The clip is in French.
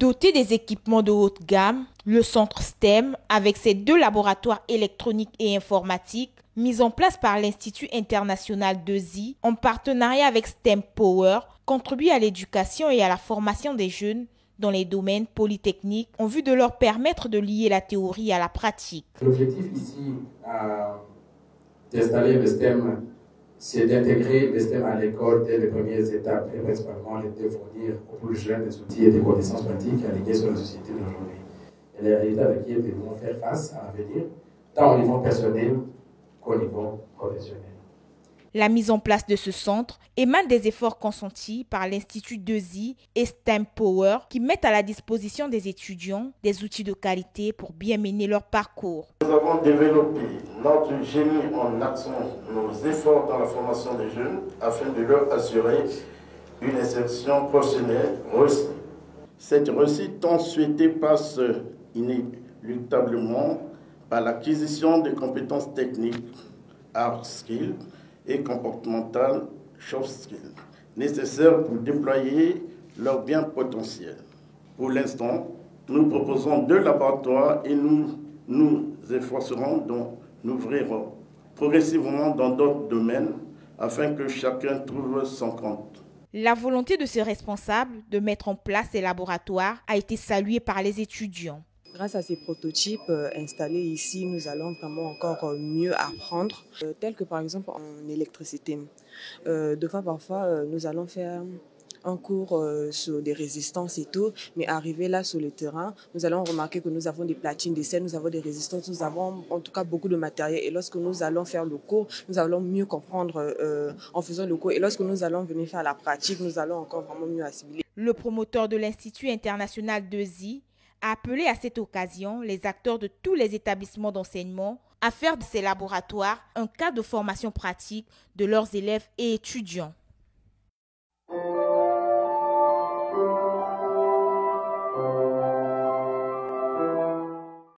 Doté des équipements de haute gamme, le centre STEM, avec ses 2 laboratoires électroniques et informatiques, mis en place par l'Institut international de ZI, en partenariat avec STEM Power, contribue à l'éducation et à la formation des jeunes dans les domaines polytechniques en vue de leur permettre de lier la théorie à la pratique. L'objectif ici d'installer le STEM, c'est d'intégrer le STEM à l'école dès les premières étapes et principalement de fournir aux plus jeunes des outils et des connaissances pratiques alignés sur la société d'aujourd'hui. Et les réalités avec lesquelles ils devront faire face à l'avenir, tant au niveau personnel qu'au niveau professionnel. La mise en place de ce centre émane des efforts consentis par l'Institut de ZI et STEM Power qui mettent à la disposition des étudiants des outils de qualité pour bien mener leur parcours. Nous avons développé notre génie en axant nos efforts dans la formation des jeunes afin de leur assurer une insertion professionnelle réussie. Cette réussite tant souhaitée passe inéluctablement par l'acquisition de compétences techniques, hard skills, et comportementales, soft skills, nécessaires pour déployer leur bien potentiel. Pour l'instant, nous proposons 2 laboratoires et nous nous efforcerons d'ouvrir progressivement dans d'autres domaines afin que chacun trouve son compte. La volonté de ce responsable de mettre en place ces laboratoires a été saluée par les étudiants. Grâce à ces prototypes installés ici, nous allons vraiment encore mieux apprendre, tels que par exemple en électricité. Parfois, nous allons faire un cours sur des résistances et tout, mais arrivé là sur le terrain, nous allons remarquer que nous avons des platines d'essai, nous avons des résistances, nous avons en tout cas beaucoup de matériel. Et lorsque nous allons faire le cours, nous allons mieux comprendre en faisant le cours. Et lorsque nous allons venir faire la pratique, nous allons encore vraiment mieux assimiler. Le promoteur de l'Institut international de ZI a appelé à cette occasion les acteurs de tous les établissements d'enseignement à faire de ces laboratoires un cadre de formation pratique de leurs élèves et étudiants.